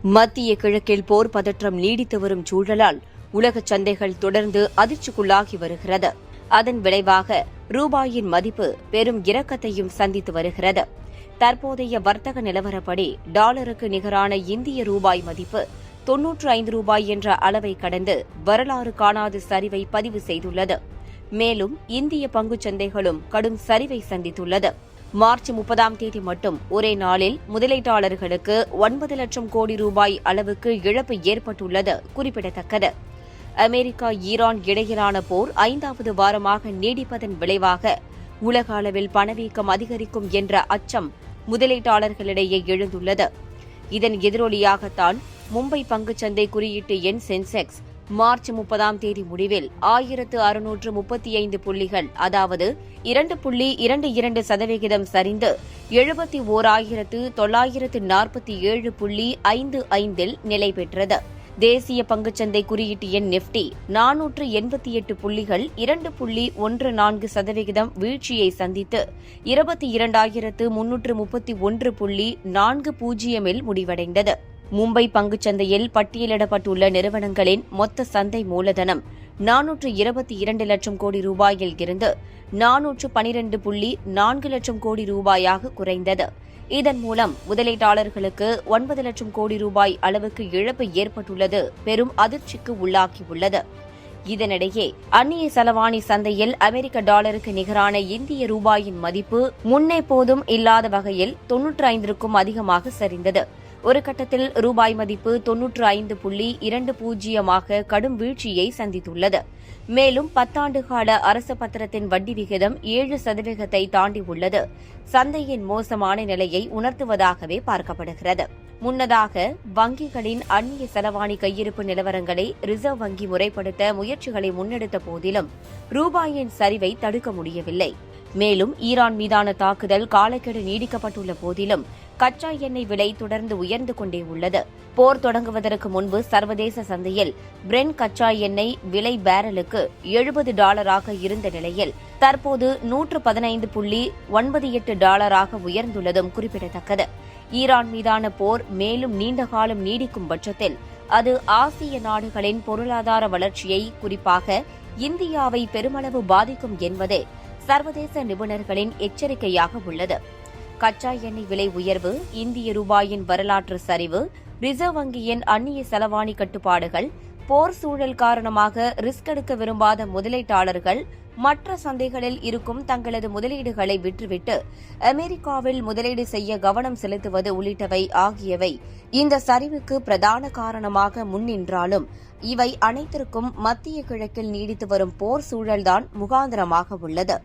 மத்திய கிழக்கில் போர் பதற்றம் நீடித்து வரும் சூழலால் உலக சந்தைகள் தொடர்ந்து அதிர்ச்சிக்குள்ளாகி வருகிறது. அதன் விளைவாக ரூபாயின் மதிப்பு பெரும் இறக்கத்தையும் சந்தித்து வருகிறது. தற்போதைய வர்த்தக நிலவரப்படி டாலருக்கு நிகரான இந்திய ரூபாய் மதிப்பு 95 ரூபாய் என்ற அளவை கடந்து வரலாறு காணாத சரிவை பதிவு செய்துள்ளது. மேலும் இந்திய பங்குச் சந்தைகளும் கடும் சரிவை சந்தித்துள்ளது. மார்ச் 30ஆம் தேதி மட்டும் ஒரே நாளில் முதலீட்டாளர்களுக்கு 9 லட்சம் கோடி ரூபாய் அளவுக்கு இழப்பு ஏற்பட்டுள்ளது குறிப்பிடத்தக்கது. அமெரிக்கா ஈரான் இடையிலான போர் 5வது வாரமாக நீடிப்பதன் விளைவாக உலக அளவில் பணவீக்கம் அதிகரிக்கும் என்ற அச்சம் முதலீட்டாளர்களிடையே எழுந்துள்ளது. இதன் எதிரொலியாகத்தான் மும்பை பங்குச்சந்தை குறியீட்டு எண் சென்செக்ஸ் மார்ச் 30ஆம் தேதி முடிவில் 1635 புள்ளிகள், அதாவது 2.22% சரிந்து 71,947.55 நிலை பெற்றது. தேசிய பங்குச்சந்தை குறியீட்டு எண் நிப்டி 488 புள்ளிகள் 2.14% வீழ்ச்சியை சந்தித்து 22,331.40 முடிவடைந்தது. மும்பை பங்குச்சந்தையில் பட்டியலிடப்பட்டுள்ள நிறுவனங்களின் மொத்த சந்தை மூலதனம் 422 லட்சம் கோடி ரூபாயில் இருந்து 412.4 லட்சம் கோடி ரூபாயாக குறைந்தது. இதன் மூலம் முதலீட்டாளர்களுக்கு 9 லட்சம் கோடி ரூபாய் அளவுக்கு இழப்பு ஏற்பட்டுள்ளது பெரும் அதிர்ச்சிக்கு உள்ளாகியுள்ளது. இதனிடையே அந்நிய செலவாணி சந்தையில் அமெரிக்க டாலருக்கு நிகரான இந்திய ரூபாயின் மதிப்பு முன்னெப்போதும் இல்லாத வகையில் 95க்கும் அதிகமாக சரிந்தது. ஒரு கட்டத்தில் ரூபாய் மதிப்பு 95.20 கடும் வீழ்ச்சியை சந்தித்துள்ளது. மேலும் 10 ஆண்டு கால அரசு பத்திரத்தின் வட்டி விகிதம் 7% தாண்டியுள்ளது. சந்தையின் மோசமான நிலையை உணர்த்துவதாகவே பார்க்கப்படுகிறது. முன்னதாக வங்கிகளின் அந்நிய செலவாணி கையிருப்பு நிலவரங்களை ரிசர்வ் வங்கி முறைப்படுத்த முயற்சிகளை முன்னெடுத்த போதிலும் ரூபாயின் சரிவை தடுக்க முடியவில்லை. மேலும் ஈரான் மீதான தாக்குதல் காலக்கெடு நீடிக்கப்பட்டுள்ள போதிலும் கச்சா எண்ணெய் விலை தொடர்ந்து உயர்ந்து கொண்டே உள்ளது. போர் தொடங்குவதற்கு முன்பு சர்வதேச சந்தையில் பிரெண்ட் கச்சா எண்ணெய் விலை பேரலுக்கு $70 இருந்த நிலையில் தற்போது $115.98 உயர்ந்துள்ளதும் குறிப்பிடத்தக்கது. ஈரான் மீதான போர் மேலும் நீண்ட காலம் நீடிக்கும் பட்சத்தில் அது ஆசிய நாடுகளின் பொருளாதார வளர்ச்சியை, குறிப்பாக இந்தியாவை பெருமளவு பாதிக்கும் என்பதே சர்வதேச நிபுணர்களின் எச்சரிக்கையாக உள்ளது. கச்சா எண்ணெய் விலை உயர்வு, இந்திய ரூபாயின் வரலாற்று சரிவு, ரிசர்வ் வங்கியின் அந்நிய செலவாணி கட்டுப்பாடுகள், போர் சூழல் காரணமாக ரிஸ்க் எடுக்க விரும்பாத முதலீட்டாளர்கள் மற்ற சந்தைகளில் இருக்கும் தங்களது முதலீடுகளை விற்றுவிட்டு அமெரிக்காவில் முதலீடு செய்ய கவனம் செலுத்துவது உள்ளிட்டவை ஆகியவை இந்த சரிவுக்கு பிரதான காரணமாக முன்னின்றாலும் இவை அனைத்திற்கும் மத்திய கிழக்கில் நீடித்து வரும் போர் சூழல்தான் முகாந்திரமாக உள்ளது.